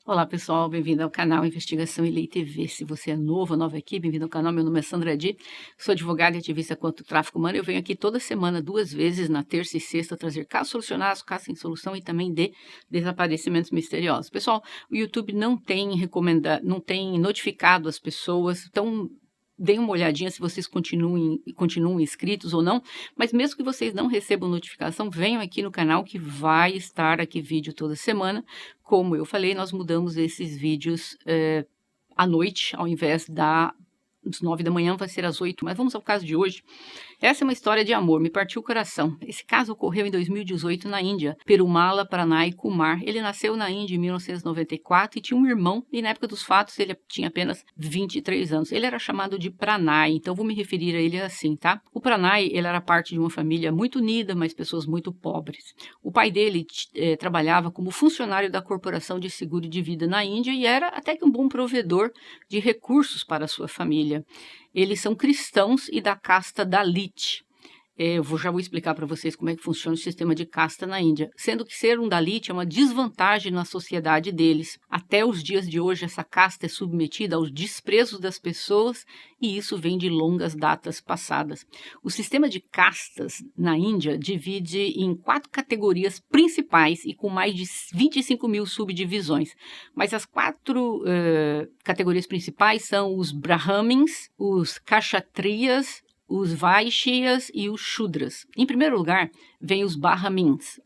Olá pessoal, bem-vindo ao canal Investigação e Lei TV. Se você é novo ou nova aqui, bem-vindo ao canal. Meu nome é Sandra Di, sou advogada e ativista contra o tráfico humano. Eu venho aqui toda semana, 2 vezes, na terça e sexta, trazer casos solucionados, casos sem solução e também de desaparecimentos misteriosos. Pessoal, o YouTube não tem notificado as pessoas, então deem uma olhadinha se vocês continuam inscritos ou não, mas mesmo que vocês não recebam notificação, venham aqui no canal que vai estar aqui vídeo toda semana. Como eu falei, nós mudamos esses vídeos à noite, ao invés dos 9 da manhã, vai ser às 8, mas vamos ao caso de hoje. Essa é uma história de amor, me partiu o coração. Esse caso ocorreu em 2018 na Índia, Perumala Pranay Kumar. Ele nasceu na Índia em 1994 e tinha um irmão, e na época dos fatos ele tinha apenas 23 anos. Ele era chamado de Pranay, então vou me referir a ele assim, tá? O Pranay, ele era parte de uma família muito unida, mas pessoas muito pobres. O pai dele trabalhava como funcionário da Corporação de Seguro de Vida na Índia e era até que um bom provedor de recursos para a sua família. Eles são cristãos e da casta Dalit. Já vou explicar para vocês como é que funciona o sistema de casta na Índia. Sendo que ser um Dalit é uma desvantagem na sociedade deles. Até os dias de hoje, essa casta é submetida aos desprezos das pessoas e isso vem de longas datas passadas. O sistema de castas na Índia divide em 4 categorias principais e com mais de 25 mil subdivisões. Mas as 4 categorias principais são os Brahmins, os Kshatriyas, os Vaishyas e os Shudras. Em primeiro lugar, vem os Brahmins.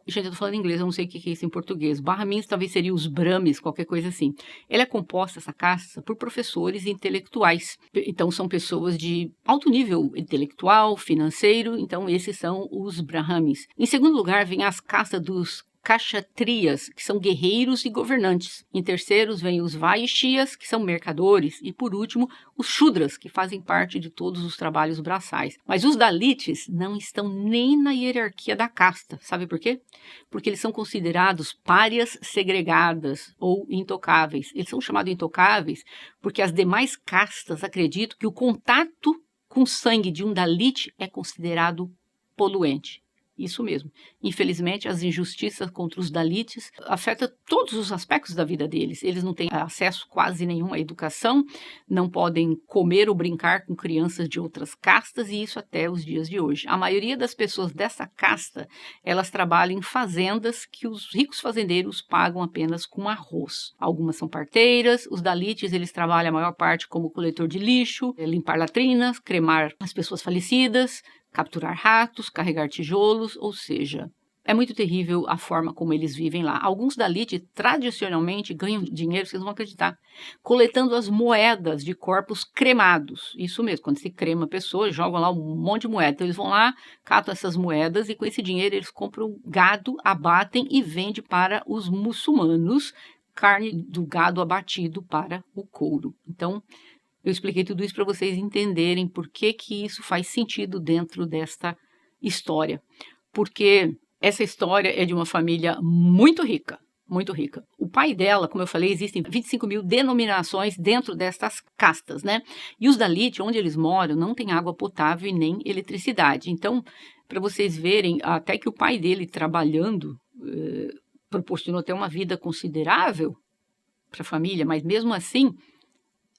Gente, eu tô falando em inglês, eu não sei o que é isso em português. Brahmins talvez seriam os Brahmis, qualquer coisa assim. Ela é composta, essa casta, por professores intelectuais. Então, são pessoas de alto nível intelectual, financeiro. Então, esses são os Brahmins. Em segundo lugar, vem as castas dos Kshatriyas, que são guerreiros e governantes. Em terceiros vem os Vaishyas, que são mercadores. E por último, os Shudras, que fazem parte de todos os trabalhos braçais. Mas os Dalits não estão nem na hierarquia da casta. Sabe por quê? Porque eles são considerados párias segregadas ou intocáveis. Eles são chamados intocáveis porque as demais castas acreditam que o contato com o sangue de um Dalit é considerado poluente. Isso mesmo. Infelizmente, as injustiças contra os Dalits afetam todos os aspectos da vida deles. Eles não têm acesso quase nenhum à educação, não podem comer ou brincar com crianças de outras castas, e isso até os dias de hoje. A maioria das pessoas dessa casta, elas trabalham em fazendas que os ricos fazendeiros pagam apenas com arroz. Algumas são parteiras, os Dalits, eles trabalham a maior parte como coletor de lixo, limpar latrinas, cremar as pessoas falecidas, capturar ratos, carregar tijolos, ou seja, é muito terrível a forma como eles vivem lá. Alguns Dalit tradicionalmente ganham dinheiro, vocês não vão acreditar, coletando as moedas de corpos cremados. Isso mesmo, quando se crema a pessoa, jogam lá um monte de moeda. Então eles vão lá, catam essas moedas e com esse dinheiro eles compram gado, abatem e vendem para os muçulmanos carne do gado abatido para o couro. Então, eu expliquei tudo isso para vocês entenderem por que isso faz sentido dentro desta história. Porque essa história é de uma família muito rica, muito rica. O pai dela, como eu falei, existem 25 mil denominações dentro destas castas, né? E os Dalit, onde eles moram, não tem água potável e nem eletricidade. Então, para vocês verem, até que o pai dele trabalhando proporcionou até uma vida considerável para a família, mas mesmo assim,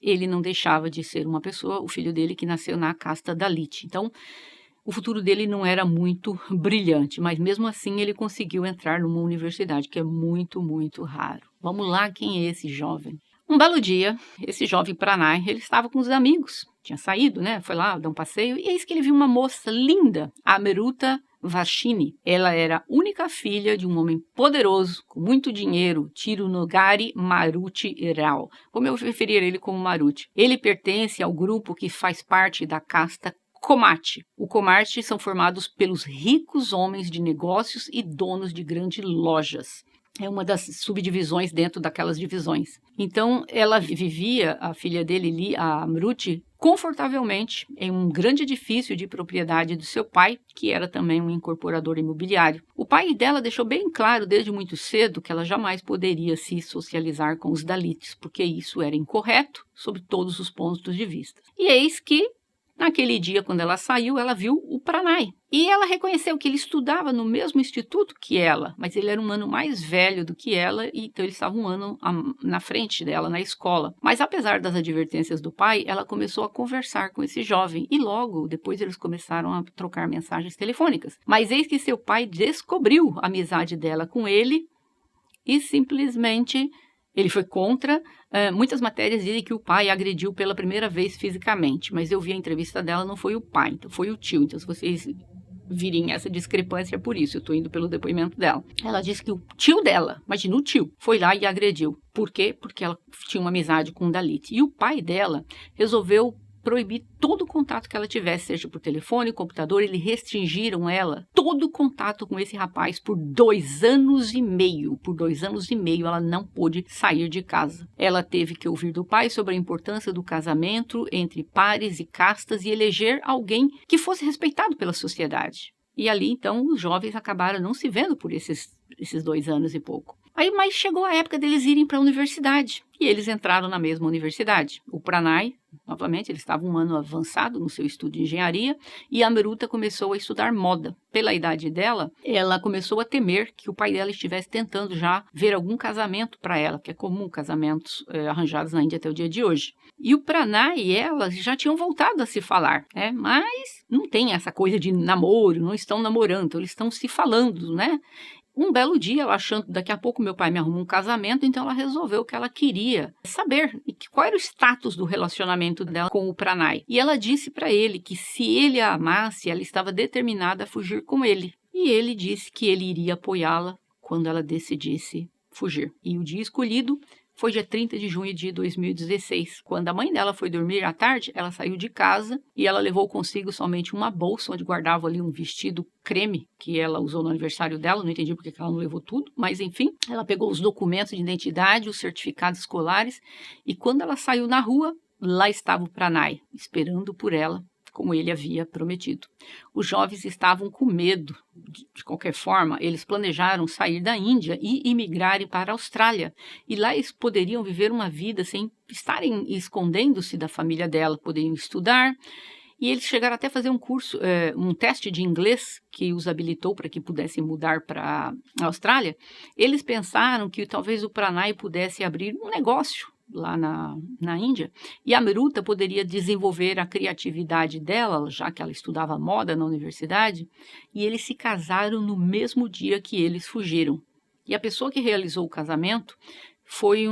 ele não deixava de ser uma pessoa, o filho dele que nasceu na casta Dalit. Então, o futuro dele não era muito brilhante, mas mesmo assim ele conseguiu entrar numa universidade, que é muito, muito raro. Vamos lá, quem é esse jovem? Um belo dia, esse jovem Pranay, ele estava com os amigos, tinha saído, né? Foi lá dar um passeio, e eis que ele viu uma moça linda, a Amruta Varshini. Ela era a única filha de um homem poderoso, com muito dinheiro, Tirunogari Maruti Rao. Como eu referir ele como Maruti? Ele pertence ao grupo que faz parte da casta Komati. O Komati são formados pelos ricos homens de negócios e donos de grandes lojas. É uma das subdivisões dentro daquelas divisões. Então, ela vivia, a filha dele, a Amruti, confortavelmente em um grande edifício de propriedade do seu pai, que era também um incorporador imobiliário. O pai dela deixou bem claro desde muito cedo que ela jamais poderia se socializar com os Dalits, porque isso era incorreto sob todos os pontos de vista. E eis que Naquele dia, quando ela saiu, ela viu o Pranay. E ela reconheceu que ele estudava no mesmo instituto que ela, mas ele era um ano mais velho do que ela, e então ele estava um ano na frente dela na escola. Mas apesar das advertências do pai, ela começou a conversar com esse jovem, e logo depois eles começaram a trocar mensagens telefônicas. Mas eis que seu pai descobriu a amizade dela com ele, e simplesmente ele foi contra. Muitas matérias dizem que o pai a agrediu pela primeira vez fisicamente, mas eu vi a entrevista dela, não foi o pai, então foi o tio. Então, se vocês virem essa discrepância, é por isso, eu estou indo pelo depoimento dela. Ela disse que o tio dela, imagina o tio, foi lá e agrediu. Por quê? Porque ela tinha uma amizade com o Dalit. E o pai dela resolveu proibir todo o contato que ela tivesse, seja por telefone, computador. Eles restringiram ela todo o contato com esse rapaz por 2 anos e meio. Por 2 anos e meio ela não pôde sair de casa. Ela teve que ouvir do pai sobre a importância do casamento entre pares e castas e eleger alguém que fosse respeitado pela sociedade. E ali, então, os jovens acabaram não se vendo por esses 2 anos e pouco. Aí, mas chegou a época deles irem para a universidade. E eles entraram na mesma universidade. O Pranay, novamente, ele estava um ano avançado no seu estudo de engenharia, e a Amruta começou a estudar moda. Pela idade dela, ela começou a temer que o pai dela estivesse tentando já ver algum casamento para ela, que é comum casamentos arranjados na Índia até o dia de hoje. E o Pranay e ela já tinham voltado a se falar, né? Mas não tem essa coisa de namoro, não estão namorando, eles estão se falando, né? Um belo dia, ela achando, daqui a pouco meu pai me arruma um casamento, então ela resolveu que ela queria saber qual era o status do relacionamento dela com o Pranay. E ela disse para ele que se ele a amasse, ela estava determinada a fugir com ele. E ele disse que ele iria apoiá-la quando ela decidisse fugir. E o dia escolhido foi dia 30 de junho de 2016. Quando a mãe dela foi dormir à tarde, ela saiu de casa e ela levou consigo somente uma bolsa onde guardava ali um vestido creme que ela usou no aniversário dela. Não entendi porque ela não levou tudo, mas enfim. Ela pegou os documentos de identidade, os certificados escolares, e quando ela saiu na rua, lá estava o Pranay, esperando por ela, como ele havia prometido. Os jovens estavam com medo. De qualquer forma, eles planejaram sair da Índia e imigrarem para a Austrália. E lá eles poderiam viver uma vida sem estarem escondendo-se da família dela, poderiam estudar. E eles chegaram até a fazer um curso, um teste de inglês que os habilitou para que pudessem mudar para a Austrália. Eles pensaram que talvez o Pranay pudesse abrir um negócio lá na Índia, e a Amruta poderia desenvolver a criatividade dela, já que ela estudava moda na universidade, e eles se casaram no mesmo dia que eles fugiram. E a pessoa que realizou o casamento foi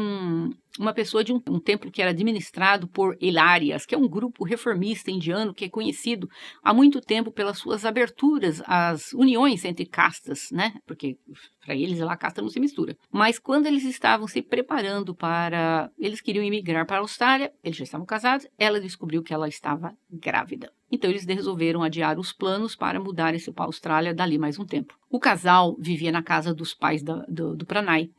uma pessoa de um templo que era administrado por Hilarias, que é um grupo reformista indiano que é conhecido há muito tempo pelas suas aberturas às uniões entre castas, né? Porque para eles lá a casta não se mistura. Mas quando eles estavam se preparando eles queriam imigrar para a Austrália, eles já estavam casados, ela descobriu que ela estava grávida. Então eles resolveram adiar os planos para mudarem-se para a Austrália dali mais um tempo. O casal vivia na casa dos pais do Pranay.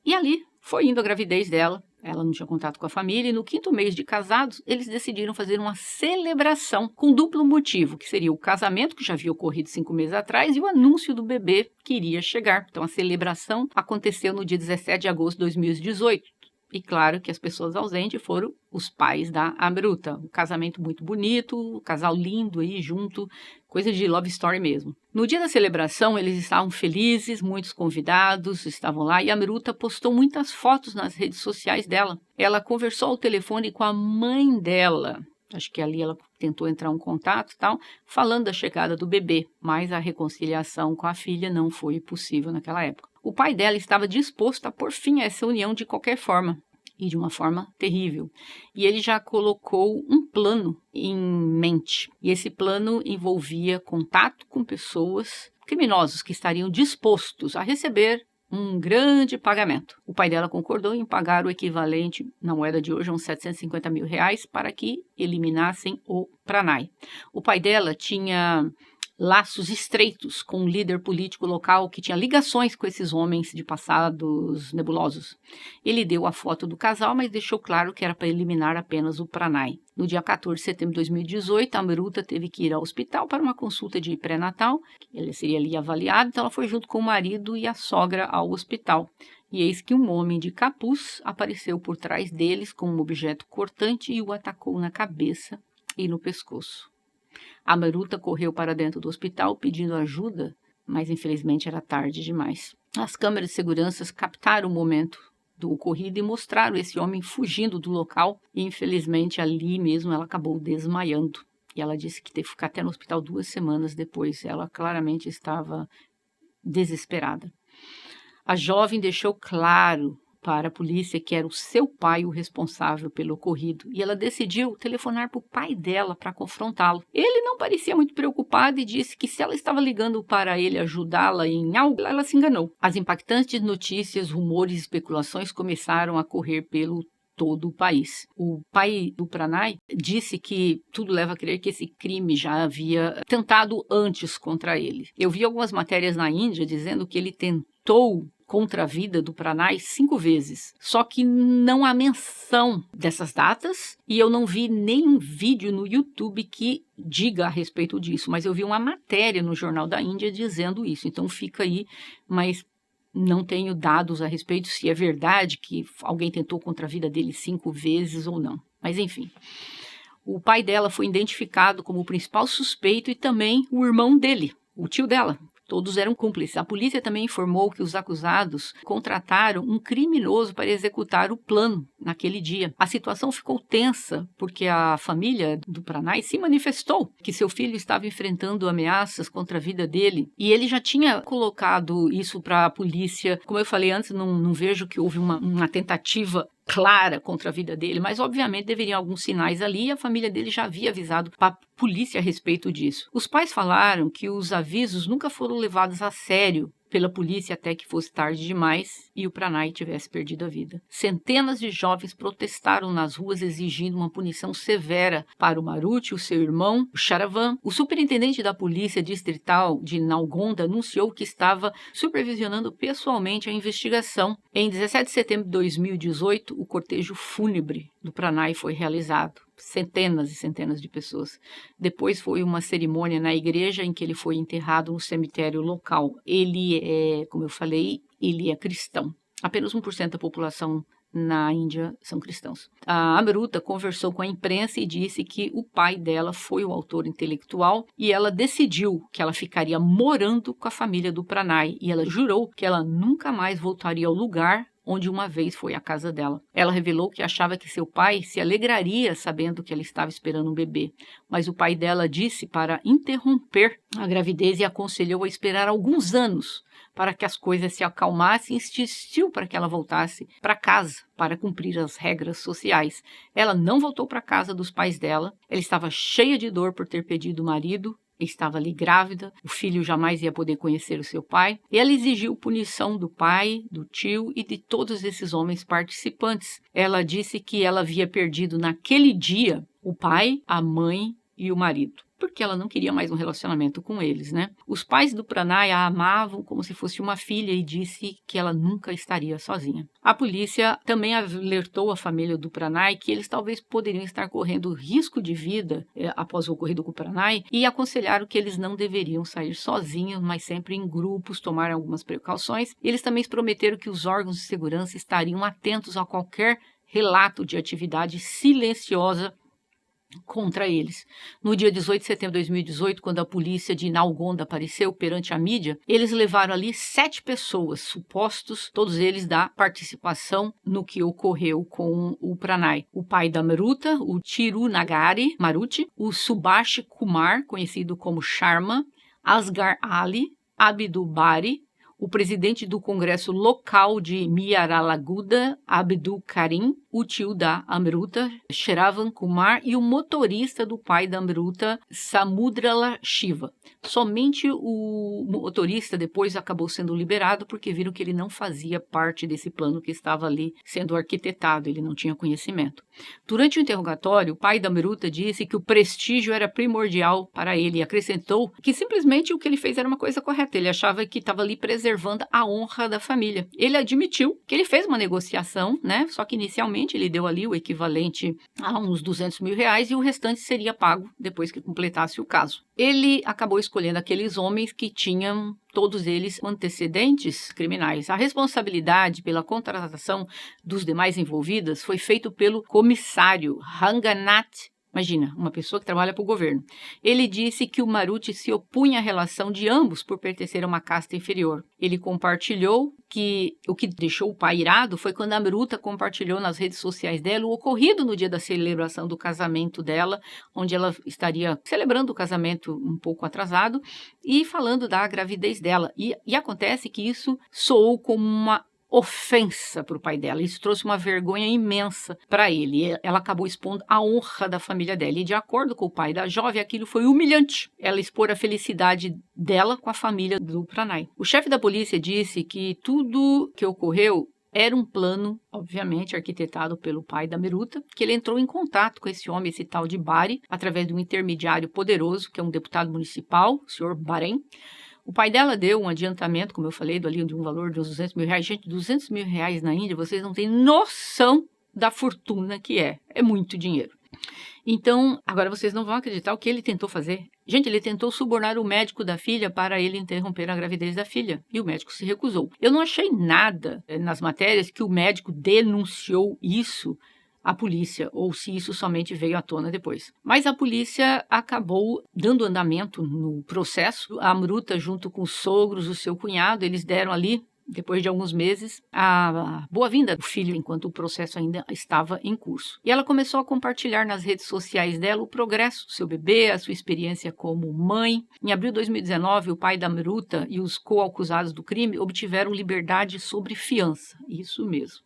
E ali foi indo a gravidez dela, ela não tinha contato com a família, e no 5º mês de casados, eles decidiram fazer uma celebração com duplo motivo, que seria o casamento, que já havia ocorrido 5 meses atrás, e o anúncio do bebê que iria chegar. Então, a celebração aconteceu no dia 17 de agosto de 2018. E claro que as pessoas ausentes foram os pais da Amruta. Um casamento muito bonito, um casal lindo aí junto, coisa de love story mesmo. No dia da celebração, eles estavam felizes, muitos convidados estavam lá, e a Amruta postou muitas fotos nas redes sociais dela. Ela conversou ao telefone com a mãe dela. Acho que ali ela tentou entrar em contato e tal, falando da chegada do bebê, mas a reconciliação com a filha não foi possível naquela época. O pai dela estava disposto a pôr fim a essa união de qualquer forma, e de uma forma terrível. E ele já colocou um plano em mente, e esse plano envolvia contato com pessoas criminosos que estariam dispostos a receber um grande pagamento. O pai dela concordou em pagar o equivalente, na moeda de hoje, a uns R$750 mil, para que eliminassem o Pranay. O pai dela tinha laços estreitos com um líder político local que tinha ligações com esses homens de passados nebulosos. Ele deu a foto do casal, mas deixou claro que era para eliminar apenas o Pranay. No dia 14 de setembro de 2018, a Amruta teve que ir ao hospital para uma consulta de pré-natal. Ele seria ali avaliado, então ela foi junto com o marido e a sogra ao hospital. E eis que um homem de capuz apareceu por trás deles com um objeto cortante e o atacou na cabeça e no pescoço. Amruta correu para dentro do hospital pedindo ajuda, mas infelizmente era tarde demais. As câmeras de segurança captaram o momento do ocorrido e mostraram esse homem fugindo do local e infelizmente ali mesmo ela acabou desmaiando. E ela disse que teve que ficar até no hospital 2 semanas depois. Ela claramente estava desesperada. A jovem deixou claro para a polícia que era o seu pai o responsável pelo ocorrido e ela decidiu telefonar para o pai dela para confrontá-lo. Ele não parecia muito preocupado e disse que se ela estava ligando para ele ajudá-la em algo, ela se enganou. As impactantes notícias, rumores e especulações começaram a correr pelo todo o país. O pai do Pranay disse que tudo leva a crer que esse crime já havia tentado antes contra ele. Eu vi algumas matérias na Índia dizendo que ele tentou contra a vida do Pranay 5 vezes. Só que não há menção dessas datas e eu não vi nenhum vídeo no YouTube que diga a respeito disso, mas eu vi uma matéria no Jornal da Índia dizendo isso. Então fica aí, mas não tenho dados a respeito se é verdade que alguém tentou contra a vida dele 5 vezes ou não. Mas enfim, o pai dela foi identificado como o principal suspeito e também o irmão dele, o tio dela. Todos eram cúmplices. A polícia também informou que os acusados contrataram um criminoso para executar o plano naquele dia. A situação ficou tensa porque a família do Pranay se manifestou que seu filho estava enfrentando ameaças contra a vida dele e ele já tinha colocado isso para a polícia. Como eu falei antes, não vejo que houve uma tentativa clara contra a vida dele, mas obviamente deveriam alguns sinais ali e a família dele já havia avisado para a polícia a respeito disso. Os pais falaram que os avisos nunca foram levados a sério pela polícia até que fosse tarde demais e o Pranay tivesse perdido a vida. Centenas de jovens protestaram nas ruas exigindo uma punição severa para o Maruti, o seu irmão, o Sharavan. O superintendente da polícia distrital de Nalgonda anunciou que estava supervisionando pessoalmente a investigação. Em 17 de setembro de 2018, o cortejo fúnebre do Pranay foi realizado. Centenas e centenas de pessoas. Depois foi uma cerimônia na igreja em que ele foi enterrado no cemitério local. Ele é, como eu falei, ele é cristão. Apenas 1% da população na Índia são cristãos. A Amruta conversou com a imprensa e disse que o pai dela foi o autor intelectual e ela decidiu que ela ficaria morando com a família do Pranay e ela jurou que ela nunca mais voltaria ao lugar onde uma vez foi a casa dela. Ela revelou que achava que seu pai se alegraria sabendo que ela estava esperando um bebê, mas o pai dela disse para interromper a gravidez e aconselhou a esperar alguns anos para que as coisas se acalmassem e insistiu para que ela voltasse para casa para cumprir as regras sociais. Ela não voltou para a casa dos pais dela, ela estava cheia de dor por ter perdido o marido, estava ali grávida, o filho jamais ia poder conhecer o seu pai, e ela exigiu punição do pai, do tio e de todos esses homens participantes. Ela disse que ela havia perdido naquele dia o pai, a mãe e o marido, porque ela não queria mais um relacionamento com eles, né? Os pais do Pranay a amavam como se fosse uma filha e disse que ela nunca estaria sozinha. A polícia também alertou a família do Pranay que eles talvez poderiam estar correndo risco de vida após o ocorrido com o Pranay e aconselharam que eles não deveriam sair sozinhos, mas sempre em grupos, tomar algumas precauções. Eles também prometeram que os órgãos de segurança estariam atentos a qualquer relato de atividade silenciosa contra eles. No dia 18 de setembro de 2018, quando a polícia de Nalgonda apareceu perante a mídia, eles levaram ali 7 pessoas, supostos, todos eles da participação no que ocorreu com o Pranay. O pai da Amruta, o Tirunagari Maruti, o Subhash Kumar, conhecido como Sharma, Asghar Ali, Abdul Bari, o presidente do Congresso Local de Miyaralaguda, Abdul Karim, o tio da Amruta, Shravan Kumar, e o motorista do pai da Amruta, Samudrala Shiva. Somente o motorista depois acabou sendo liberado porque viram que ele não fazia parte desse plano que estava ali sendo arquitetado, ele não tinha conhecimento. Durante o interrogatório, o pai da Amruta disse que o prestígio era primordial para ele e acrescentou que simplesmente o que ele fez era uma coisa correta, ele achava que estava ali preservando a honra da família. Ele admitiu que ele fez uma negociação, né? Só que inicialmente ele deu ali o equivalente a uns R$200 mil e o restante seria pago depois que completasse o caso. Ele acabou escolhendo aqueles homens que tinham todos eles antecedentes criminais. A responsabilidade pela contratação dos demais envolvidos foi feita pelo comissário Ranganath Imagina, uma pessoa que trabalha para o governo. Ele disse que o Maruti se opunha à relação de ambos por pertencer a uma casta inferior. Ele compartilhou que o que deixou o pai irado foi quando a Amruta compartilhou nas redes sociais dela o ocorrido no dia da celebração do casamento dela, onde ela estaria celebrando o casamento um pouco atrasado e falando da gravidez dela. E acontece que isso soou como uma ofensa para o pai dela. Isso trouxe uma vergonha imensa para ele. Ela acabou expondo a honra da família dela. E de acordo com o pai da jovem, aquilo foi humilhante. Ela expor a felicidade dela com a família do Pranay. O chefe da polícia disse que tudo que ocorreu era um plano, obviamente, arquitetado pelo pai da Amruta, que ele entrou em contato com esse homem, esse tal de Bari, através de um intermediário poderoso, que é um deputado municipal, o senhor Barem. O pai dela deu um adiantamento, como eu falei, de um valor de uns 200 mil reais. Gente, 200 mil reais na Índia, vocês não têm noção da fortuna que é. É muito dinheiro. Então, agora vocês não vão acreditar o que ele tentou fazer. Gente, ele tentou subornar o médico da filha para ele interromper a gravidez da filha. E o médico se recusou. Eu não achei nada nas matérias que o médico denunciou isso à polícia, ou se isso somente veio à tona depois. Mas a polícia acabou dando andamento no processo. A Amruta, junto com os sogros, o seu cunhado, eles deram ali, depois de alguns meses, a boa-vinda do filho, enquanto o processo ainda estava em curso. E ela começou a compartilhar nas redes sociais dela o progresso do seu bebê, a sua experiência como mãe. Em abril de 2019, o pai da Amruta e os co-acusados do crime obtiveram liberdade sob fiança. Isso mesmo.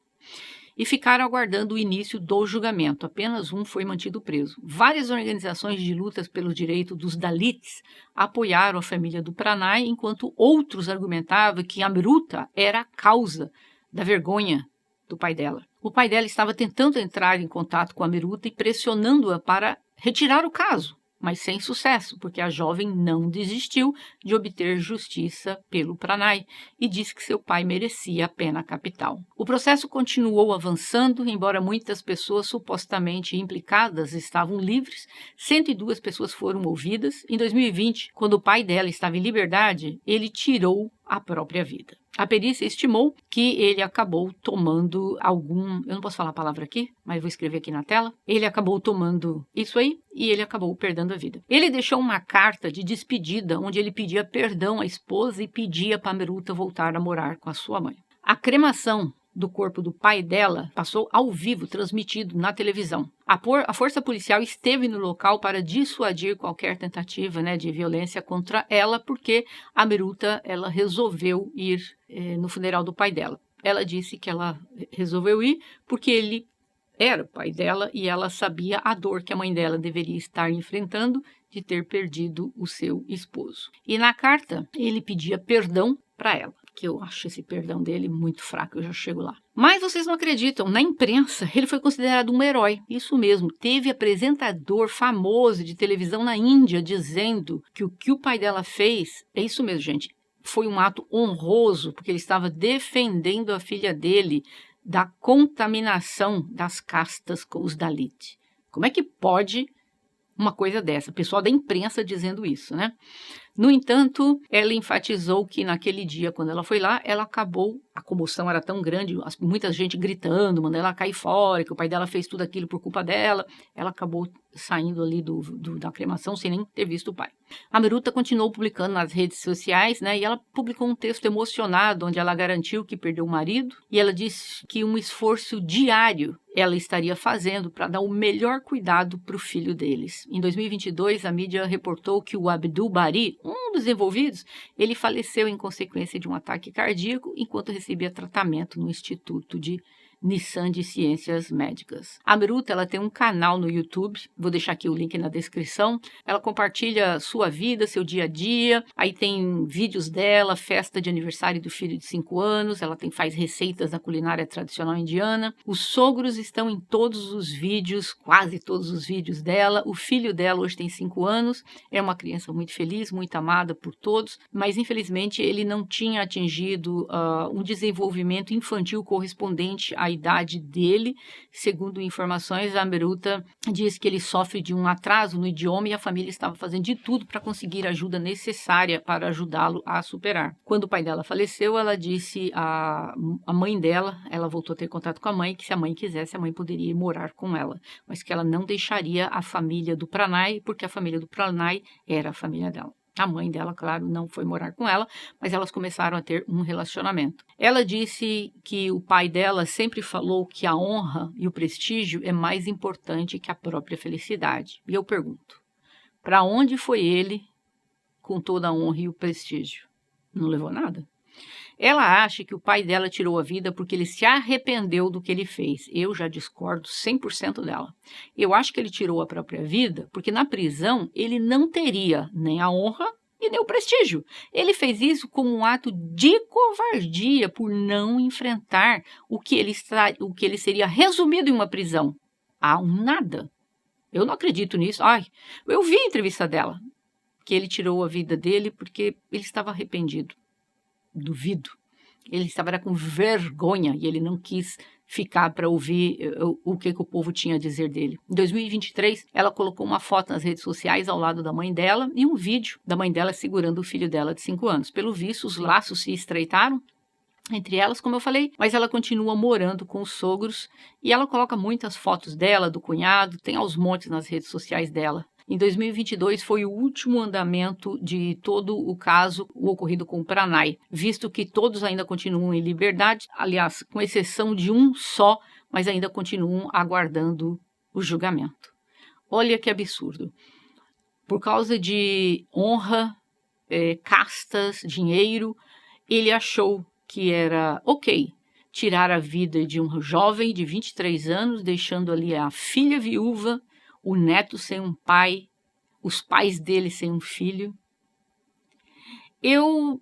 E ficaram aguardando o início do julgamento. Apenas um foi mantido preso. Várias organizações de lutas pelos direitos dos Dalits apoiaram a família do Pranay, enquanto outros argumentavam que a Amruta era a causa da vergonha do pai dela. O pai dela estava tentando entrar em contato com a Amruta e pressionando-a para retirar o caso, mas sem sucesso, porque a jovem não desistiu de obter justiça pelo Pranay e disse que seu pai merecia a pena capital. O processo continuou avançando, embora muitas pessoas supostamente implicadas estavam livres, 102 pessoas foram ouvidas. Em 2020, quando o pai dela estava em liberdade, ele tirou a própria vida. A perícia estimou que ele acabou tomando eu não posso falar a palavra aqui, mas vou escrever aqui na tela. Ele acabou tomando isso aí e ele acabou perdendo a vida. Ele deixou uma carta de despedida onde ele pedia perdão à esposa e pedia para a Amruta voltar a morar com a sua mãe. A cremação do corpo do pai dela passou ao vivo, transmitido na televisão. A força policial esteve no local para dissuadir qualquer tentativa, de violência contra ela, porque a Amruta ela resolveu ir no funeral do pai dela. Ela disse que ela resolveu ir porque ele era o pai dela e ela sabia a dor que a mãe dela deveria estar enfrentando de ter perdido o seu esposo. E na carta ele pedia perdão para ela, que eu acho esse perdão dele muito fraco, eu já chego lá. Mas vocês não acreditam, na imprensa ele foi considerado um herói, isso mesmo, teve apresentador famoso de televisão na Índia dizendo que o que o pai dela fez, é isso mesmo, gente, foi um ato honroso, porque ele estava defendendo a filha dele da contaminação das castas com os Dalit. Como é que pode uma coisa dessa? O pessoal da imprensa dizendo isso, né? No entanto, ela enfatizou que naquele dia, quando ela foi lá, ela acabou, a comoção era tão grande, muita gente gritando, mandando ela cair fora, que o pai dela fez tudo aquilo por culpa dela, ela acabou saindo ali da cremação sem nem ter visto o pai. A Amruta continuou publicando nas redes sociais, e ela publicou um texto emocionado, onde ela garantiu que perdeu o marido, e ela disse que um esforço diário ela estaria fazendo para dar o melhor cuidado para o filho deles. Em 2022, a mídia reportou que o Abdul Bari, um dos envolvidos, ele faleceu em consequência de um ataque cardíaco enquanto recebia tratamento no Instituto de Nissan de Ciências Médicas. A Amruta, ela tem um canal no YouTube, vou deixar aqui o link na descrição. Ela compartilha sua vida, seu dia a dia, aí tem vídeos dela, festa de aniversário do filho de 5 anos, ela faz receitas da culinária tradicional indiana. Os sogros estão em todos os vídeos, quase todos os vídeos dela. O filho dela hoje tem 5 anos, é uma criança muito feliz, muito amada por todos, mas infelizmente ele não tinha atingido um desenvolvimento infantil correspondente a a idade dele. Segundo informações, a Amberuta diz que ele sofre de um atraso no idioma e a família estava fazendo de tudo para conseguir a ajuda necessária para ajudá-lo a superar. Quando o pai dela faleceu, ela disse à mãe dela, ela voltou a ter contato com a mãe, que se a mãe quisesse, a mãe poderia ir morar com ela, mas que ela não deixaria a família do Pranay, porque a família do Pranay era a família dela. A mãe dela, claro, não foi morar com ela, mas elas começaram a ter um relacionamento. Ela disse que o pai dela sempre falou que a honra e o prestígio é mais importante que a própria felicidade. E eu pergunto, para onde foi ele com toda a honra e o prestígio? Não levou nada. Ela acha que o pai dela tirou a vida porque ele se arrependeu do que ele fez. Eu já discordo 100% dela. Eu acho que ele tirou a própria vida porque na prisão ele não teria nem a honra e nem o prestígio. Ele fez isso como um ato de covardia por não enfrentar o que ele seria resumido em uma prisão. A um nada. Eu não acredito nisso. Eu vi a entrevista dela, que ele tirou a vida dele porque ele estava arrependido. Duvido. Ele estava com vergonha e ele não quis ficar para ouvir o que o povo tinha a dizer dele. Em 2023, ela colocou uma foto nas redes sociais ao lado da mãe dela e um vídeo da mãe dela segurando o filho dela de 5 anos. Pelo visto, os laços se estreitaram entre elas, como eu falei, mas ela continua morando com os sogros e ela coloca muitas fotos dela, do cunhado, tem aos montes nas redes sociais dela. Em 2022 foi o último andamento de todo o caso, o ocorrido com o Pranay, visto que todos ainda continuam em liberdade, aliás, com exceção de um só, mas ainda continuam aguardando o julgamento. Olha que absurdo. Por causa de honra, castas, dinheiro, ele achou que era ok tirar a vida de um jovem de 23 anos, deixando ali a filha viúva, o neto sem um pai, os pais dele sem um filho. Eu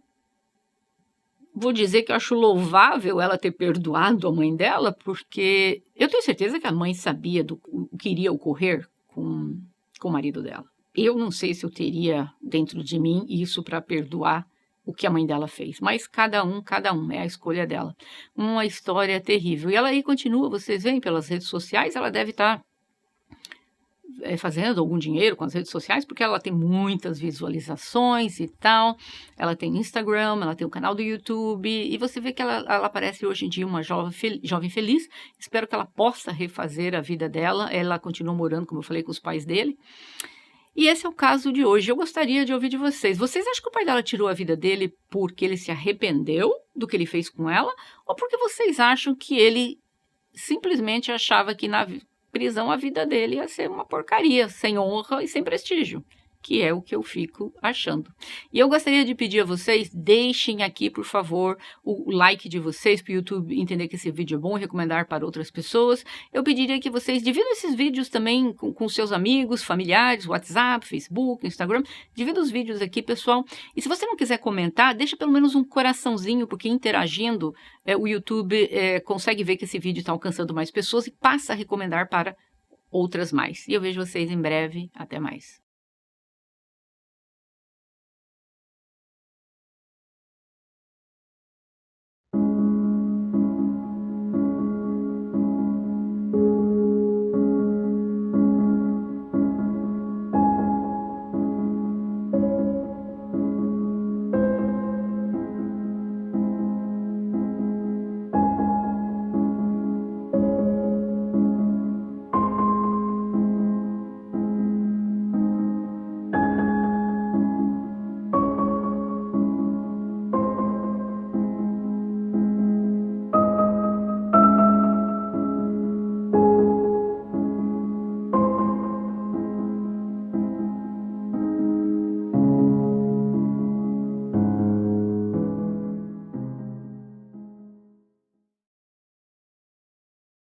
vou dizer que eu acho louvável ela ter perdoado a mãe dela, porque eu tenho certeza que a mãe sabia do que iria ocorrer com o marido dela. Eu não sei se eu teria dentro de mim isso para perdoar o que a mãe dela fez, mas cada um, é a escolha dela. Uma história terrível. E ela aí continua, vocês veem pelas redes sociais, ela deve estar fazendo algum dinheiro com as redes sociais, porque ela tem muitas visualizações e tal, ela tem Instagram, ela tem o canal do YouTube, e você vê que ela parece hoje em dia uma jovem feliz. Espero que ela possa refazer a vida dela. Ela continua morando, como eu falei, com os pais dele. E esse é o caso de hoje. Eu gostaria de ouvir de vocês. Vocês acham que o pai dela tirou a vida dele porque ele se arrependeu do que ele fez com ela? Ou porque vocês acham que ele simplesmente achava que na prisão a vida dele ia ser uma porcaria, sem honra e sem prestígio? Que é o que eu fico achando. E eu gostaria de pedir a vocês, deixem aqui, por favor, o like de vocês, para o YouTube entender que esse vídeo é bom e recomendar para outras pessoas. Eu pediria que vocês dividam esses vídeos também com seus amigos, familiares, WhatsApp, Facebook, Instagram. Divida os vídeos aqui, pessoal. E se você não quiser comentar, deixa pelo menos um coraçãozinho, porque interagindo, o YouTube consegue ver que esse vídeo está alcançando mais pessoas e passa a recomendar para outras mais. E eu vejo vocês em breve. Até mais.